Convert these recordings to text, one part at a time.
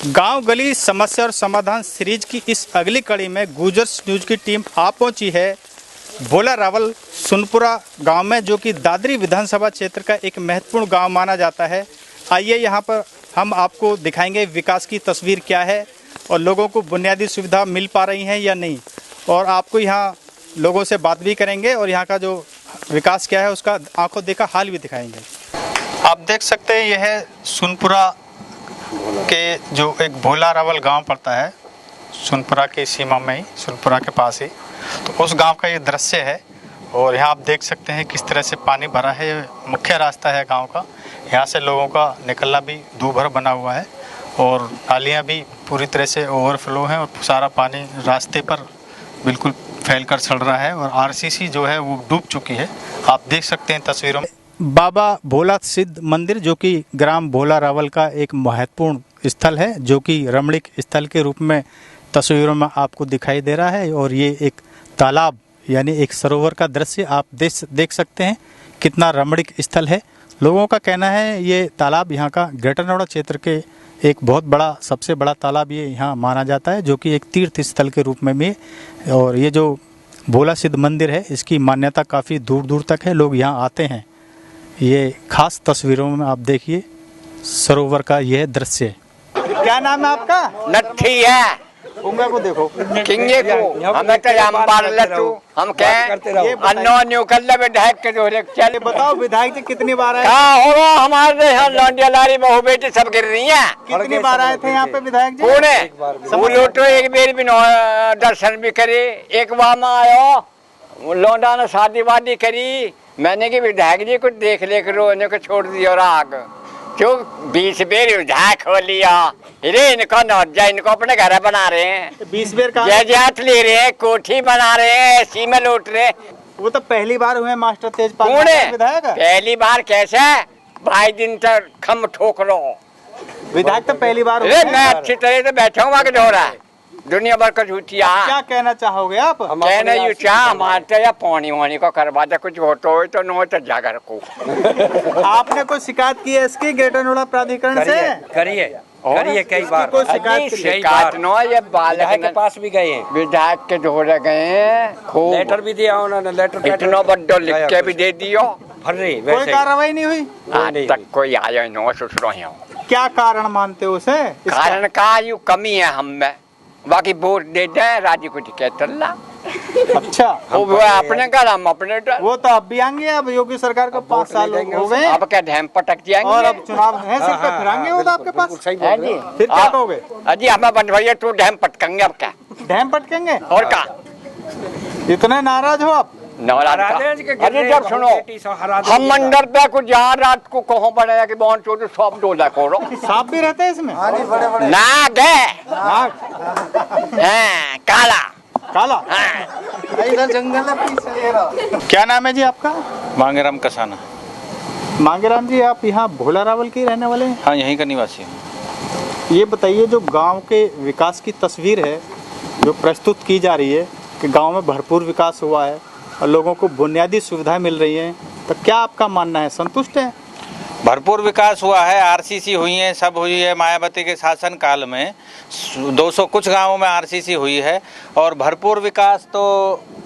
गांव गली समस्या और समाधान सीरीज की इस अगली कड़ी में गुजर्स न्यूज की टीम आ पहुंची है भोला रावल सुनपुरा गांव में, जो कि दादरी विधानसभा क्षेत्र का एक महत्वपूर्ण गांव माना जाता है। आइए यहां पर हम आपको दिखाएंगे विकास की तस्वीर क्या है और लोगों को बुनियादी सुविधा मिल पा रही हैं या नहीं, और आपको यहां लोगों से बात भी करेंगे और यहाँ का जो विकास क्या है उसका आंखों देखा हाल भी दिखाएंगे। आप देख सकते हैं यह है सुनपुरा के जो एक भोला रावल गांव पड़ता है, सुनपुरा के सीमा में ही, सुनपुरा के पास ही, तो उस गांव का ये दृश्य है। और यहाँ आप देख सकते हैं किस तरह से पानी भरा है। ये मुख्य रास्ता है गांव का, यहाँ से लोगों का निकलना भी दूभर बना हुआ है और नालियाँ भी पूरी तरह से ओवरफ्लो हैं और सारा पानी रास्ते पर बिल्कुल फैल कर चल रहा है और आरसीसी जो है वो डूब चुकी है। आप देख सकते हैं तस्वीरों में बाबा भोला सिद्ध मंदिर, जो कि ग्राम भोला रावल का एक महत्वपूर्ण स्थल है, जो कि रमणीक स्थल के रूप में तस्वीरों में आपको दिखाई दे रहा है। और ये एक तालाब यानी एक सरोवर का दृश्य आप देख सकते हैं कितना रमणीक स्थल है। लोगों का कहना है ये तालाब यहाँ का ग्रेटर नोएडा क्षेत्र के एक बहुत बड़ा, सबसे बड़ा तालाब ये यहाँ माना जाता है, जो कि एक तीर्थ स्थल के रूप में भी। और ये जो भोला सिद्ध मंदिर है इसकी मान्यता काफ़ी दूर दूर तक है, लोग यहाँ आते हैं। ये खास तस्वीरों में आप देखिए सरोवर का यह दृश्य। क्या नाम है आपका? नत्थी है उंगा को देखो किंगे को हमें तो हम बार लट्टू हम कहे अन्नो न्यू कल्ला में ढाक के जो चले। बताओ विधायक जी कितनी बार आए? कहाँ हो रहा हमारे यहाँ लौंडिया लारी बहू बेटी सब गिर रही हैं। कितनी बार आए थे यहाँ पे विधायक जी? कौन है वो लोटो? एक बेर भी दर्शन भी करे। एक बार में आयो लौंडा ने शादी वादी करी, मैंने कि विधायक जी कुछ देख ले करो, इन्हें को छोड़ दिया और आग जो 20 बेर विधायक हो लिया। अरे इनको नौजा, इनको अपने घर बना रहे हैं, 20 बेर का जायदाद ले रहे हैं, कोठी बना रहे हैं, एसी में लौट रहे। वो तो पहली बार हुए मास्टर तेजपाल विधायक। पहली बार कैसे? भाई दिन तक खम ठोक लो विधायक तो पहली बार। मैं अच्छी तरह से बैठा हूँ, आगे हो रहा है दुनिया भर का झूठिया। क्या कहना चाहोगे आप? कहना यू चाह हमारे या पानी वानी को करवा दे, कुछ हो तो न हो तो जाकर को। आपने कोई शिकायत की है इसकी ग्रेटर नोएडा प्राधिकरण से? करिए कई बार। कोई शिकायत नो, ये बालक के पास भी गए हैं, विधायक के ढोरे गए हैं, लेटर भी दिया उन्होंने, लेटर इतना बड्डो लिख के भी दे दियो, कोई कार्रवाई नहीं हुई आज तक कोई आया नो सुसरो है। क्या कारण मानते हो उसे? कारण का यू कमी है हम में, बाकी वोट दे दे राजी को टिकट चल। अच्छा वो अपने घर हम अपने वो तो अब भी आएंगे, अब योगी सरकार को 5 साल हो गए, अब क्या ढैम पटक जाएंगे और अब चुनाव है सिर पे फिरांगे वो तो आपके पास है जी। फिर क्या कहोगे? अजी हमें बनवाइए तो ढैम पटकेंगे। अब क्या ढैम पटकेंगे? और क्या इतने नाराज हो आप? अरे जब सुनो हम मंदिर पे कुछ जहाँ रात को कहो बनाया कि बहुत छोटे सब डोला करो। सांप भी रहते हैं इसमें? नाग है, काला काला। इधर जंगल है। क्या नाम है जी आपका? मांगेराम कसाना। मांगेराम जी, आप यहाँ भोला रावल के रहने वाले हैं? हाँ, यहीं का निवासी हूँ। ये बताइए, जो गांव के विकास की तस्वीर है जो प्रस्तुत की जा रही है कि गांव में भरपूर विकास हुआ है और लोगों को बुनियादी सुविधाएं मिल रही हैं, तो क्या आपका मानना है? संतुष्ट है? भरपूर विकास हुआ है, आरसीसी हुई है, सब हुई है। मायावती के शासन काल में 200 कुछ गांवों में आरसीसी हुई है और भरपूर विकास तो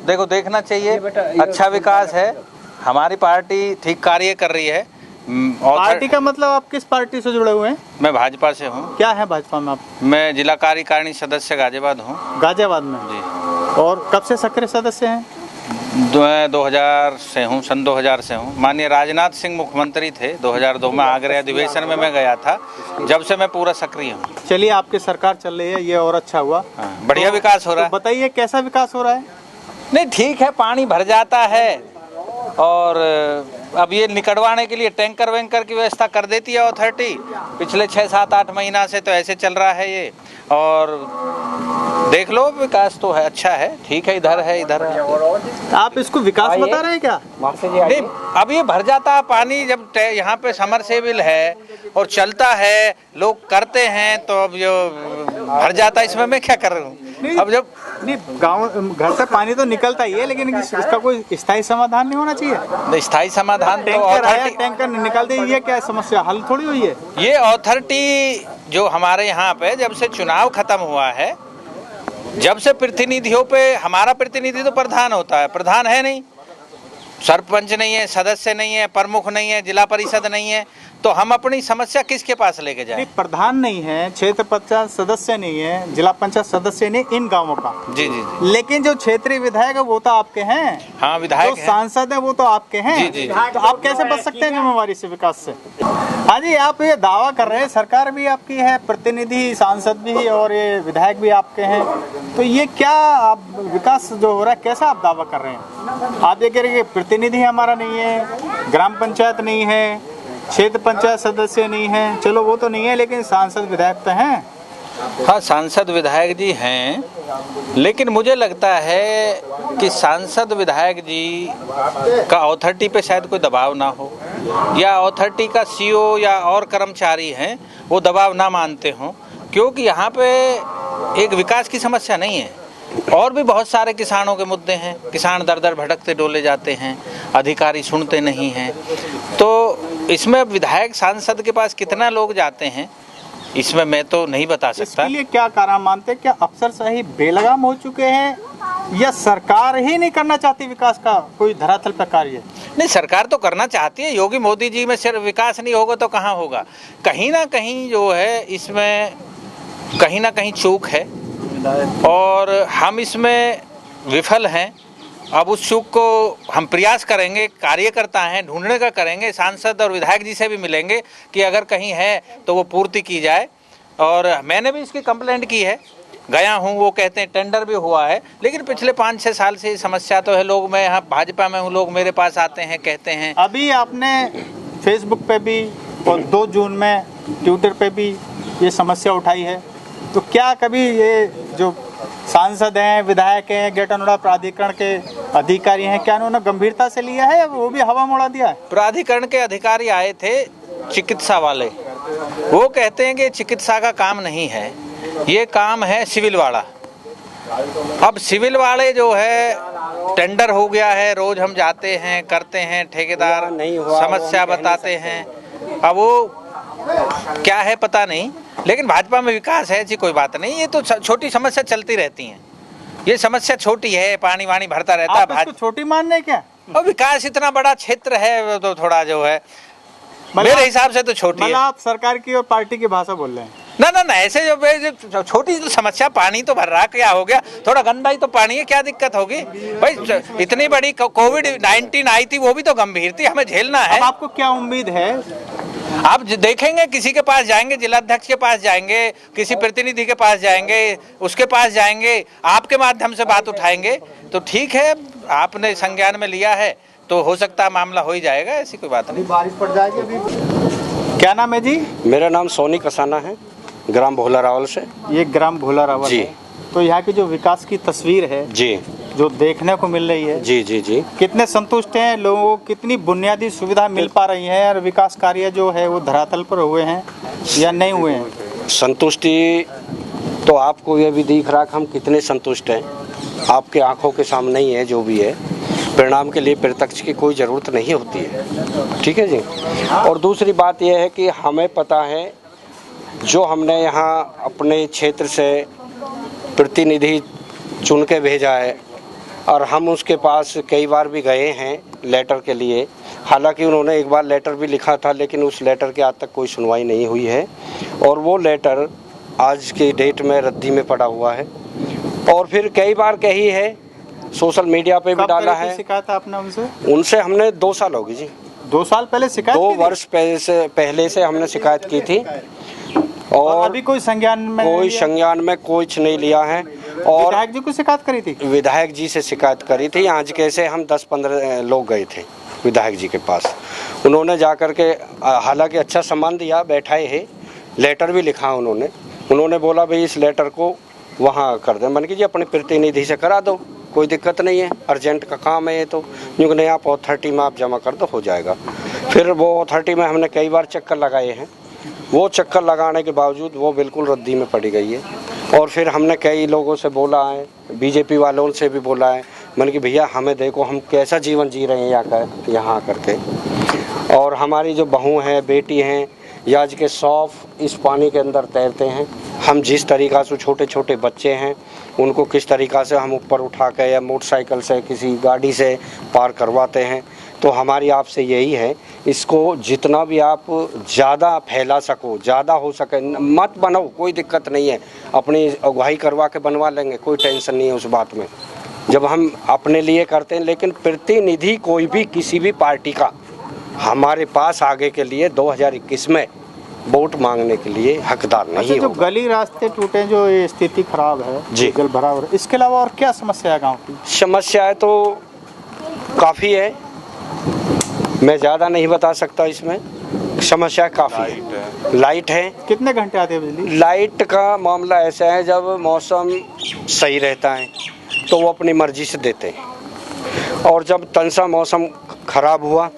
देखो देखना चाहिए। अच्छा विकास है, हमारी पार्टी ठीक कार्य कर रही है। पार्टी का मतलब आप किस पार्टी से जुड़े हुए हैं? मैं भाजपा से हूँ। क्या है भाजपा में आप? मैं जिला कार्यकारिणी सदस्य गाजियाबाद हूँ। गाजियाबाद में जी। और कब से सक्रिय सदस्य हैं? 2000 से हूँ, सन 2000 से हूँ। माननीय राजनाथ सिंह मुख्यमंत्री थे 2002 में, आगरा अधिवेशन में मैं गया था, जब से मैं पूरा सक्रिय हूँ। चलिए, आपकी सरकार चल रही है, ये और अच्छा हुआ। बढ़िया विकास हो रहा है। बताइए कैसा विकास हो रहा है? नहीं ठीक है, पानी भर जाता है और अब ये निकलवाने के लिए टैंकर वैंकर की व्यवस्था कर देती है अथॉरिटी। पिछले 6, 7, 8 महीना से तो ऐसे चल रहा है ये। और देख लो, विकास तो है, अच्छा है, ठीक है, इधर है, इधर है। आप इसको विकास बता रहे हैं क्या? नहीं, अब ये भर जाता है पानी, जब यहाँ पे समरसेबिल है और चलता है, लोग करते हैं, तो अब जो भर जाता है, इसमें मैं क्या कर रहा हूँ? अब जब नहीं, गांव घर से पानी तो निकलता ही है, लेकिन इसका कोई स्थायी समाधान नहीं होना चाहिए। स्थायी समाधान तो टैंकर आया, टैंकर निकाल दे, ये क्या समस्या हल थोड़ी हुई है? ये अथॉरिटी जो हमारे यहाँ पे जब से चुनाव खत्म हुआ है, जब से प्रतिनिधियों पे, हमारा प्रतिनिधि तो प्रधान होता है, प्रधान है नहीं, सरपंच नहीं है, सदस्य नहीं है, प्रमुख नहीं है, जिला परिषद नहीं है, तो हम अपनी समस्या किसके पास लेके जाएं? प्रधान नहीं है, क्षेत्र पंचायत सदस्य नहीं है, जिला पंचायत सदस्य नहीं इन गांवों का। जी जी जी। लेकिन जो क्षेत्रीय विधायक है वो तो आपके हैं। हाँ, विधायक जो सांसद है वो तो आपके हैं। जी, जी, जी। तो आप कैसे बच सकते हैं जिम्मेवारी से, विकास से? हाँ जी, आप ये दावा कर रहे हैं, सरकार भी आपकी है, प्रतिनिधि सांसद भी और ये विधायक भी आपके हैं, तो ये क्या आप विकास जो हो रहा है कैसा आप दावा कर रहे हैं? आप ये कह रहे हैं कि प्रतिनिधि हमारा नहीं है, ग्राम पंचायत नहीं है, क्षेत्र पंचायत सदस्य नहीं है, चलो वो तो नहीं है, लेकिन सांसद विधायक तो हैं। हाँ, सांसद विधायक जी हैं, लेकिन मुझे लगता है कि सांसद विधायक जी का अथॉरिटी पे शायद कोई दबाव ना हो, या अथॉरिटी का सीईओ या और कर्मचारी हैं वो दबाव ना मानते हों, क्योंकि यहाँ पे एक विकास की समस्या नहीं है, और भी बहुत सारे किसानों के मुद्दे हैं। किसान दर दर भटकते डोले जाते हैं, अधिकारी सुनते नहीं हैं, तो इसमें विधायक सांसद के पास कितना लोग जाते हैं, इसमें मैं तो नहीं बता सकता। इसके लिए क्या कारण मानते हैं? क्या अफसरशाही बेलगाम हो चुके हैं, या सरकार ही नहीं करना चाहती विकास का कोई धरातल पर कार्य? नहीं, सरकार तो करना चाहती है, योगी मोदी जी में सिर्फ विकास नहीं होगा तो कहाँ होगा? कहीं ना कहीं जो है इसमें कहीं ना कहीं चूक है, और हम इसमें विफल हैं। अब उस चूक को हम प्रयास करेंगे, कार्यकर्ता हैं, ढूंढने का करेंगे, सांसद और विधायक जी से भी मिलेंगे कि अगर कहीं है तो वो पूर्ति की जाए। और मैंने भी इसकी कंप्लेंट की है, गया हूँ, वो कहते हैं टेंडर भी हुआ है, लेकिन पिछले 5-6 साल से ये समस्या तो है। लोग, मैं यहाँ भाजपा में हूँ, लोग मेरे पास आते हैं, कहते हैं। अभी आपने फेसबुक पे भी और 2 जून में ट्विटर पे भी ये समस्या उठाई है, तो क्या कभी ये जो सांसद हैं, विधायक हैं, ग्रेटर नोएडा प्राधिकरण के अधिकारी हैं, क्या उन्होंने गंभीरता से लिया है या वो भी हवा मोड़ा दिया है? प्राधिकरण के अधिकारी आए थे, चिकित्सा वाले, वो कहते हैं कि चिकित्सा का काम नहीं है, ये काम है सिविल वाला। अब सिविल वाले जो है टेंडर हो गया है, रोज हम जाते हैं, करते हैं, ठेकेदार समस्या बताते हैं, अब वो क्या है पता नहीं, लेकिन भाजपा में विकास है, ऐसी कोई बात नहीं। ये तो छोटी समस्या चलती रहती हैं, ये समस्या छोटी है, पानी वानी भरता रहता है। आप इसको छोटी मान रहे क्या? और विकास इतना बड़ा क्षेत्र है, तो थोड़ा जो है मेरे हिसाब से तो छोटी है। आप सरकार की और पार्टी की भाषा बोल रहे हैं? ना, ऐसे जो छोटी तो समस्या, पानी तो भर रहा, क्या हो गया, थोड़ा गंदा ही तो पानी है, क्या दिक्कत होगी भाई? इतनी बड़ी कोविड-19 आई थी, वो भी तो गंभीर थी, हमें झेलना है। अब आपको क्या उम्मीद है? आप देखेंगे, किसी के पास जाएंगे, जिलाध्यक्ष के पास जाएंगे, किसी प्रतिनिधि के पास जाएंगे, उसके पास जाएंगे, आपके माध्यम से बात उठाएंगे, तो ठीक है, आपने संज्ञान में लिया है तो हो सकता है मामला हो ही जाएगा, ऐसी कोई बात नहीं। बारिश पड़ जाएगी अभी। क्या नाम है जी? मेरा नाम सोनी कसाना है, ग्राम भोला रावल से। ये ग्राम भोला रावल जी। है। तो यहाँ की जो विकास की तस्वीर है जी, जो देखने को मिल रही है, जी जी जी, कितने संतुष्ट हैं लोगों को? कितनी बुनियादी सुविधा मिल पा रही है और विकास कार्य जो है वो धरातल पर हुए हैं या नहीं हुए हैं? संतुष्टि तो आपको ये भी दिख रहा कि हम कितने संतुष्ट हैं, आपके आंखों के सामने ही है। जो भी है, परिणाम के लिए प्रत्यक्ष की कोई ज़रूरत नहीं होती है, ठीक है जी। और दूसरी बात यह है कि हमें पता है, जो हमने यहाँ अपने क्षेत्र से प्रतिनिधि चुन के भेजा है, और हम उसके पास कई बार भी गए हैं लेटर के लिए। हालांकि उन्होंने एक बार लेटर भी लिखा था, लेकिन उस लेटर के आज तक कोई सुनवाई नहीं हुई है, और वो लेटर आज की डेट में रद्दी में पड़ा हुआ है। और फिर कई बार कही है, सोशल मीडिया पे भी डाला है। शिकायत आपने उनसे? उनसे हमने 2 साल हो गई जी। 2 साल पहले शिकायत? 2 वर्ष पहले से हमने शिकायत की थी, और अभी कोई संज्ञान में कुछ नहीं लिया है। और विधायक जी को शिकायत करी थी? विधायक जी से शिकायत करी थी। आज कैसे हम 10-15 लोग गए थे विधायक जी के पास। उन्होंने जाकर के हालांकि अच्छा सम्मान दिया, बैठाए है, लेटर भी लिखा उन्होंने बोला भाई इस लेटर को वहाँ कर दें। मैंने कहा जी अपने प्रतिनिधि से करा दो, कोई दिक्कत नहीं है, अर्जेंट का काम है ये तो, क्योंकि नहीं आप अथॉरिटी में आप जमा कर दो, हो जाएगा। फिर वो अथॉरिटी में हमने कई बार चक्कर लगाए हैं, वो चक्कर लगाने के बावजूद वो बिल्कुल रद्दी में पड़ी गई है। और फिर हमने कई लोगों से बोला है, बीजेपी वालों से भी बोला है, मैंने कि भैया हमें देखो हम कैसा जीवन जी रहे हैं यहाँ करके, और हमारी जो बहू हैं, बेटी हैं, या आज के सौफ इस पानी के अंदर तैरते हैं, हम जिस तरीक़ा से छोटे छोटे बच्चे हैं उनको किस तरीक़ा से हम ऊपर उठा के या मोटरसाइकिल से किसी गाड़ी से पार करवाते हैं। तो हमारी आपसे यही है, इसको जितना भी आप ज़्यादा फैला सको, ज़्यादा हो सके मत बनाओ, कोई दिक्कत नहीं है, अपनी अगुवाई करवा के बनवा लेंगे, कोई टेंशन नहीं है उस बात में, जब हम अपने लिए करते हैं। लेकिन प्रतिनिधि कोई भी किसी भी पार्टी का हमारे पास आगे के लिए 2021 में वोट मांगने के लिए हकदार नहीं जो होगा। गली रास्ते टूटे, जो ये स्थिति खराब है जी, जल भराव है, इसके अलावा और क्या समस्या है गांव की? समस्याएं तो काफ़ी है, मैं ज़्यादा नहीं बता सकता इसमें, समस्या काफ़ी है। लाइट है, कितने घंटे आती है बिजली? लाइट का मामला ऐसा है, जब मौसम सही रहता है तो वो अपनी मर्जी से देते हैं, और जब तनसा मौसम ख़राब हुआ,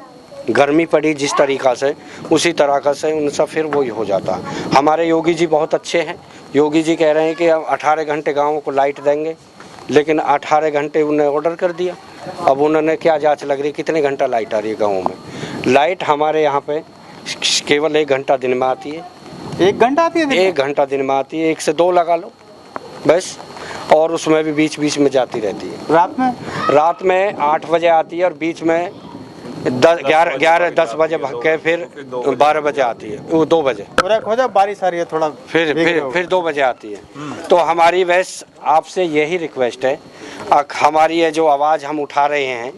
गर्मी पड़ी जिस तरीक़ा से, उसी तरह से उनसा फिर वही हो जाता है। हमारे योगी जी बहुत अच्छे हैं, योगी जी कह रहे हैं कि अब 18 घंटे गाँव को लाइट देंगे, लेकिन 18 घंटे उन्होंने ऑर्डर कर दिया। अब उन्होंने क्या जांच लग रही, कितने घंटा लाइट आ रही है गाँव में? लाइट हमारे यहाँ पे केवल 1 घंटा दिन में आती है। 1 घंटा आती है? 1 घंटा दिन में आती है, 1 से 2 लगा लो बस, और उसमें भी बीच बीच में जाती रहती है। रात में 8 बजे आती है, और बीच में 10 बजे भाग के फिर 12 बजे आती है, वो 2 बजे, हो जाए बारिश आ रही है थोड़ा, फिर 2 बजे आती है। तो हमारी वैसे आपसे यही रिक्वेस्ट है, हमारी ये जो आवाज़ हम उठा रहे हैं,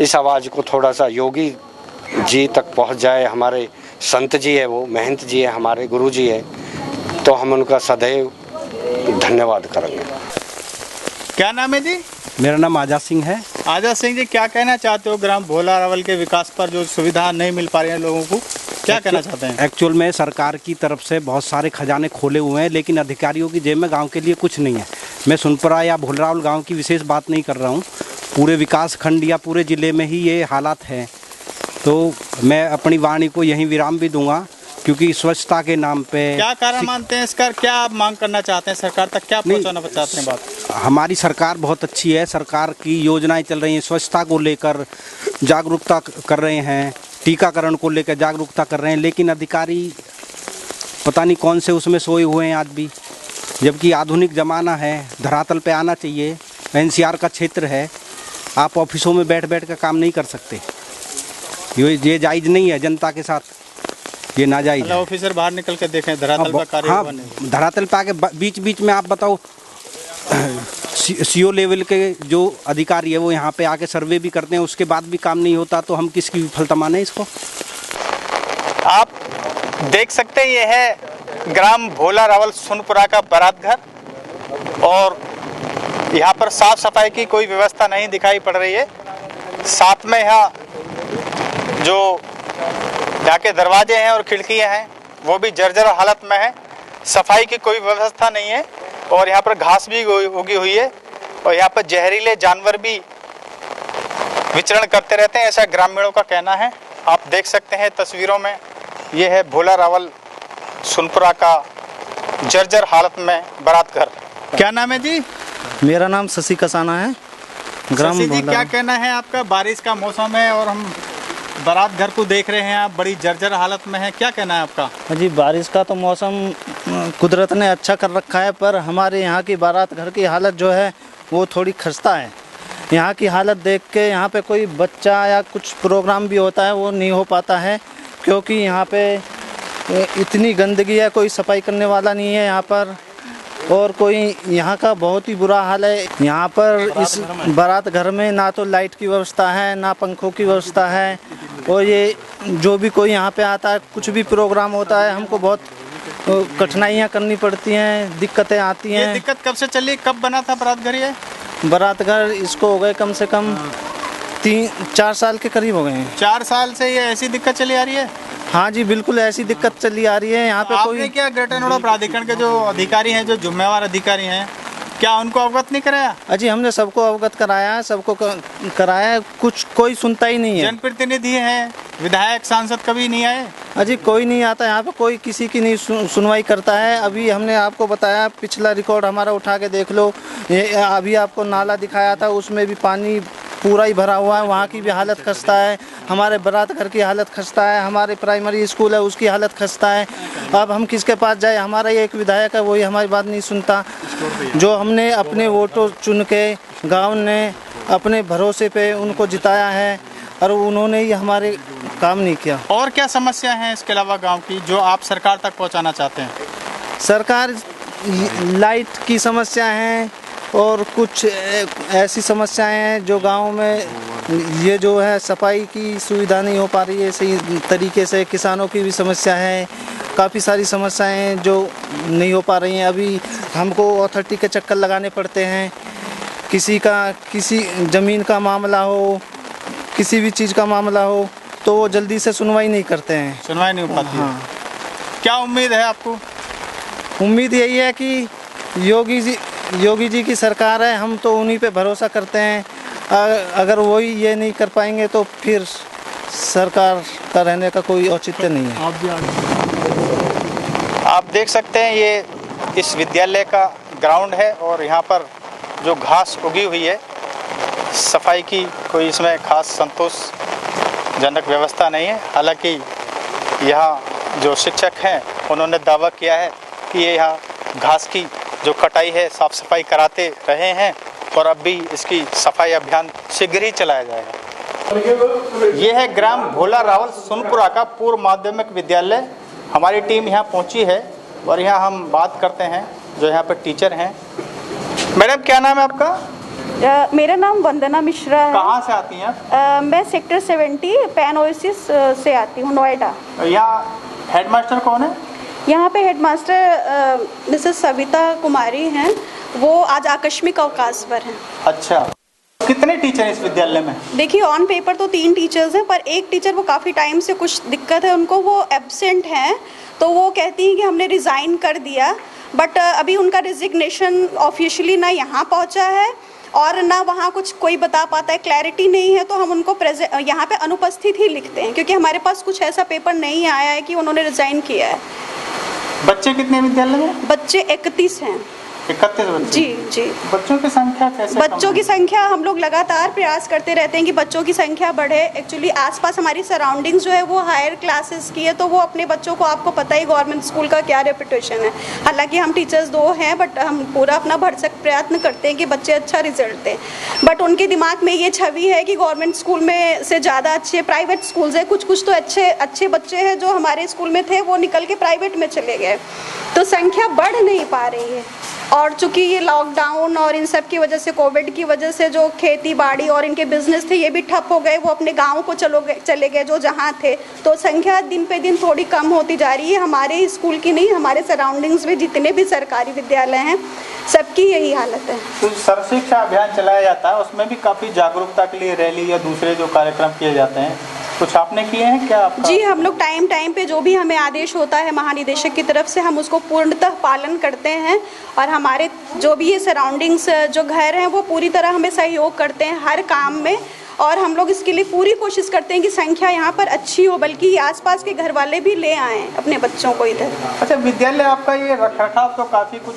इस आवाज़ को थोड़ा सा योगी जी तक पहुंच जाए। हमारे संत जी है, वो महंत जी है, हमारे गुरु जी है, तो हम उनका सदैव धन्यवाद करेंगे। क्या नाम है जी? मेरा नाम आजाद सिंह है। आजाद सिंह जी, क्या कहना चाहते हो ग्राम भोला रावल के विकास पर, जो सुविधा नहीं मिल पा रही है लोगों को, क्या कहना चाहते हैं? एक्चुअल में सरकार की तरफ से बहुत सारे खजाने खोले हुए हैं, लेकिन अधिकारियों की जेब में गांव के लिए कुछ नहीं है। मैं सुनपुरा या भोला रावल गाँव की विशेष बात नहीं कर रहा हूँ, पूरे विकास खंड या पूरे ज़िले में ही ये हालात हैं। तो मैं अपनी वाणी को यहीं विराम भी दूंगा, क्योंकि स्वच्छता के नाम पे क्या कारण मानते हैं इसका, क्या आप मांग करना चाहते हैं सरकार तक, क्या पहुंचाना चाहते हैं बात? हमारी सरकार बहुत अच्छी है, सरकार की योजनाएं चल रही हैं, स्वच्छता को लेकर जागरूकता कर रहे हैं, टीकाकरण को लेकर जागरूकता कर रहे हैं, लेकिन अधिकारी पता नहीं कौन से उसमें सोए हुए हैं आज भी, जबकि आधुनिक ज़माना है, धरातल पे आना चाहिए। एनसीआर का क्षेत्र है, आप ऑफिसों में बैठ बैठ कर काम नहीं कर सकते, ये जायज़ नहीं है, जनता के साथ ये नाजायज़ है। ऑफिसर बाहर निकल कर देखें धरातल पर कार्य। हाँ, धरातल पे आके बीच बीच में आप बताओ, सीओ लेवल के जो अधिकारी है वो यहाँ पे आके सर्वे भी करते हैं, उसके बाद भी काम नहीं होता, तो हम किसकी विफलता माने इसको? आप देख सकते हैं, ये है ग्राम भोला रावल सुनपुरा का बारात घर, और यहाँ पर साफ सफाई की कोई व्यवस्था नहीं दिखाई पड़ रही है। साथ में यहाँ जो यहाँ के दरवाजे हैं और खिड़कियाँ हैं वो भी जर्जर हालत में है, सफाई की कोई व्यवस्था नहीं है, और यहाँ पर घास भी उगी हुई है, और यहाँ पर जहरीले जानवर भी विचरण करते रहते हैं, ऐसा ग्रामीणों का कहना है। आप देख सकते हैं तस्वीरों में, ये है भोला रावल सुनपुरा का जर्जर हालत में बारात घर। क्या नाम है जी? मेरा नाम शशि कसाना है। शशि जी, क्या कहना है आपका? बारिश का मौसम है और हम बारात घर को देख रहे हैं, आप बड़ी जर्जर हालत में है, क्या कहना है आपका? जी, बारिश का तो मौसम कुदरत ने अच्छा कर रखा है, पर हमारे यहाँ की बारात घर की हालत जो है वो थोड़ी खस्ता है। यहाँ की हालत देख के यहाँ पे कोई बच्चा या कुछ प्रोग्राम भी होता है वो नहीं हो पाता है, क्योंकि यहाँ पे इतनी गंदगी है, कोई सफाई करने वाला नहीं है यहाँ पर, और कोई यहाँ का बहुत ही बुरा हाल है। यहाँ पर इस बारात घर में ना तो लाइट की व्यवस्था है, ना पंखों की व्यवस्था है, और ये जो भी कोई यहाँ पे आता है, कुछ भी प्रोग्राम होता है, हमको बहुत कठिनाइयाँ करनी पड़ती हैं, दिक्कतें आती हैं। ये दिक्कत कब से चली, कब बना था बारात घर? ये बारात घर इसको हो गए कम से कम 3-4 साल के करीब हो गए हैं। 4 साल से ये ऐसी दिक्कत चली आ रही है? हाँ जी, बिल्कुल ऐसी दिक्कत चली आ रही है। यहाँ पे आपने कोई क्या ग्रेटर नोएडा प्राधिकरण के जो अधिकारी हैं, जो जिम्मेवार अधिकारी हैं, क्या उनको अवगत नहीं कराया? अजी हमने सबको अवगत कराया है, सबको कराया है, कुछ कोई सुनता ही नहीं है। जनप्रतिनिधि हैं, विधायक सांसद कभी नहीं आए? अजी कोई नहीं आता यहाँ पे, कोई किसी की नहीं सुनवाई करता है। अभी हमने आपको बताया, पिछला रिकॉर्ड हमारा उठा के देख लो, ये अभी आपको नाला दिखाया था, उसमें भी पानी पूरा ही भरा हुआ है, वहाँ की भी हालत खस्ता है। हमारे बारात घर की हालत खस्ता है, हमारे प्राइमरी स्कूल है उसकी हालत खस्ता है। अब हम किसके पास जाए? हमारा ये एक विधायक है, वही हमारी बात नहीं सुनता। जो हमने अपने वोटों चुन के, गाँव ने अपने भरोसे पे उनको जिताया है और उन्होंने ही हमारे काम नहीं किया। और क्या समस्या है इसके अलावा गांव की जो आप सरकार तक पहुंचाना चाहते हैं? सरकार लाइट की समस्या है और कुछ ऐसी समस्याएं हैं जो गांव में, ये जो है सफाई की सुविधा नहीं हो पा रही है सही तरीके से। किसानों की भी समस्या है, काफ़ी सारी समस्याएं हैं जो नहीं हो पा रही हैं। अभी हमको अथॉरिटी के चक्कर लगाने पड़ते हैं, किसी ज़मीन का मामला हो, किसी भी चीज़ का मामला हो तो वो जल्दी से सुनवाई नहीं करते हैं। सुनवाई नहीं हो पाती? हाँ। क्या उम्मीद है आपको? उम्मीद यही है कि योगी जी की सरकार है, हम तो उन्हीं पे भरोसा करते हैं। अगर वही ये नहीं कर पाएंगे तो फिर सरकार का रहने का कोई औचित्य नहीं है। आप देख सकते हैं ये इस विद्यालय का ग्राउंड है और यहाँ पर जो घास उगी हुई है, सफाई की कोई इसमें खास संतोषजनक व्यवस्था नहीं है। हालांकि यहाँ जो शिक्षक हैं उन्होंने दावा किया है कि ये यहाँ घास की जो कटाई है, साफ सफाई कराते रहे हैं और अब भी इसकी सफाई अभियान शीघ्र ही चलाया जाएगा। ये है ग्राम भोला रावल सुनपुरा का पूर्व माध्यमिक विद्यालय। हमारी टीम यहाँ पहुँची है और यहाँ हम बात करते हैं जो यहाँ पर टीचर हैं। मैडम क्या नाम है आपका? मेरा नाम वंदना मिश्रा है। कहाँ से आती हैं आप? मैं सेक्टर 70 पैन ओएसिस से आती हूँ, नोएडा। यहाँ हेडमास्टर कौन है? यहाँ पे हेडमास्टर मिसेस सविता कुमारी हैं, वो आज आकस्मिक अवकाश पर हैं। अच्छा, कितने टीचर हैं इस विद्यालय में? देखिए ऑन पेपर तो 3 टीचर्स हैं, पर एक टीचर वो काफ़ी टाइम से कुछ दिक्कत है उनको, वो एब्सेंट हैं। तो वो कहती हैं कि हमने रिज़ाइन कर दिया, बट अभी उनका रिजिग्नेशन ऑफिशियली ना यहाँ पहुँचा है और ना वहाँ कुछ कोई बता पाता है, क्लैरिटी नहीं है। तो हम उनको यहाँ पे अनुपस्थित ही लिखते हैं, क्योंकि हमारे पास कुछ ऐसा पेपर नहीं आया है कि उन्होंने रिज़ाइन किया है। बच्चे कितने विद्यालय में? बच्चे 31 हैं। 31 बच्चे? जी जी। बच्चों की संख्या कैसे? बच्चों की संख्या हम लोग लगातार प्रयास करते रहते हैं कि बच्चों की संख्या बढ़े। एक्चुअली आसपास हमारी सराउंडिंग्स जो है वो हायर क्लासेस की है, तो वो अपने बच्चों को, आपको पता ही गवर्नमेंट स्कूल का क्या रेपुटेशन है। हालांकि हम टीचर्स 2 हैं, बट हम पूरा अपना भरसक प्रयत्न करते हैं कि बच्चे अच्छा रिजल्ट दें। बट उनके दिमाग में ये छवि है कि गवर्नमेंट स्कूल में से ज़्यादा अच्छे प्राइवेट स्कूल्स हैं। कुछ तो अच्छे बच्चे हैं जो हमारे स्कूल में थे, वो निकल के प्राइवेट में चले गए, तो संख्या बढ़ नहीं पा रही है। और चूंकि ये लॉकडाउन और इन सब की वजह से, कोविड की वजह से जो खेती बाड़ी और इनके बिजनेस थे ये भी ठप हो गए, वो अपने गाँव को चले गए जो जहाँ थे। तो संख्या दिन पे दिन थोड़ी कम होती जा रही है। हमारे स्कूल की नहीं, हमारे सराउंडिंग्स में जितने भी सरकारी विद्यालय हैं सबकी यही हालत है। तो सर्व शिक्षा अभियान चलाया जाता है, उसमें भी काफ़ी जागरूकता के लिए रैली या दूसरे जो कार्यक्रम किए जाते हैं, कुछ आपने किए हैं क्या आपका? जी, हम लोग टाइम पे जो भी हमें आदेश होता है महानिदेशक की तरफ से, हम उसको पूर्णतः पालन करते हैं। और हमारे जो भी ये सराउंडिंग्स जो घर हैं वो पूरी तरह हमें सहयोग करते हैं हर काम में। और हम लोग इसके लिए पूरी कोशिश करते हैं कि संख्या यहाँ पर अच्छी हो, बल्कि आसपास के घर वाले भी ले आएँ अपने बच्चों को इधर। अच्छा, विद्यालय आपका ये रखरखाव तो काफ़ी कुछ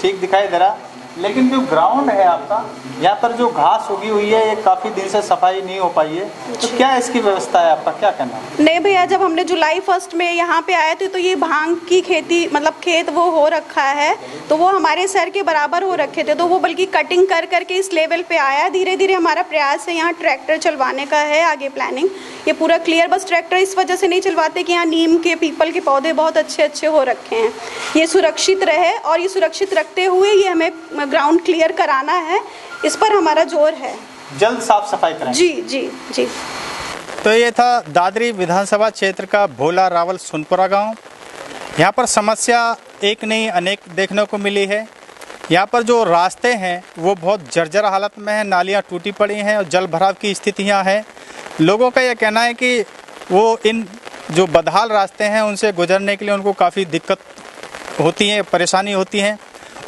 ठीक दिखाई दे रहा, लेकिन जो ग्राउंड है आपका, यहाँ पर जो घास उगी हुई है, ये काफ़ी दिन से सफाई नहीं हो पाई है, तो क्या इसकी व्यवस्था है? आपका क्या कहना है? नहीं भैया, जब हमने जुलाई 1 में यहाँ पे आए थे तो ये भांग की खेती, मतलब खेत वो हो रखा है, तो वो हमारे सर के बराबर हो रखे थे, तो वो बल्कि कटिंग कर करके इस लेवल पे आया। धीरे धीरे हमारा प्रयास है यहाँ ट्रैक्टर चलवाने का है, आगे प्लानिंग ये पूरा क्लियर। बस ट्रैक्टर इस वजह से नहीं चलवाते कि यहाँ नीम के, पीपल के पौधे बहुत अच्छे हो रखे हैं, ये सुरक्षित रहे, और ये सुरक्षित रखते हुए ये हमें ग्राउंड क्लियर कराना है, इस पर हमारा जोर है। जल्द साफ सफाई करें। जी जी जी। तो ये था दादरी विधानसभा क्षेत्र का भोला रावल सुनपुरा गांव। यहाँ पर समस्या एक नहीं अनेक देखने को मिली है। यहाँ पर जो रास्ते हैं वो बहुत जर्जर हालत में हैं, नालियाँ टूटी पड़ी हैं और जल भराव की स्थितियाँ हैं। लोगों का यह कहना है कि वो इन जो बदहाल रास्ते हैं उनसे गुजरने के लिए उनको काफ़ी दिक्कत होती है, परेशानी होती है।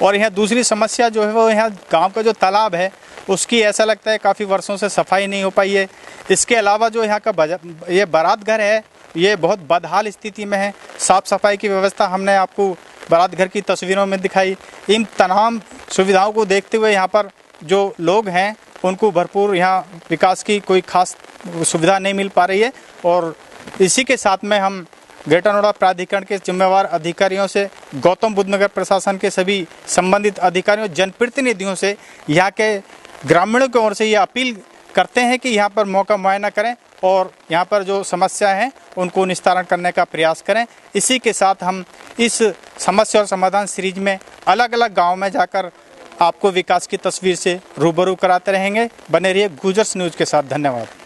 और यहाँ दूसरी समस्या जो है वो यहाँ गांव का जो तालाब है उसकी ऐसा लगता है काफ़ी वर्षों से सफाई नहीं हो पाई है। इसके अलावा जो यहाँ का ये बारात घर है ये बहुत बदहाल स्थिति में है। साफ़ सफाई की व्यवस्था हमने आपको बारात घर की तस्वीरों में दिखाई। इन तमाम सुविधाओं को देखते हुए यहाँ पर जो लोग हैं उनको भरपूर यहाँ विकास की कोई खास सुविधा नहीं मिल पा रही है। और इसी के साथ में हम ग्रेटर नोएडा प्राधिकरण के जिम्मेवार अधिकारियों से, गौतम बुद्ध नगर प्रशासन के सभी संबंधित अधिकारियों, जनप्रतिनिधियों से, यहाँ के ग्रामीणों की ओर से ये अपील करते हैं कि यहाँ पर मौका मुआयना करें और यहाँ पर जो समस्या है उनको निस्तारण करने का प्रयास करें। इसी के साथ हम इस समस्या और समाधान सीरीज में अलग अलग गाँव में जाकर आपको विकास की तस्वीर से रूबरू कराते रहेंगे। बने रहिए गुजर्स न्यूज़ के साथ। धन्यवाद।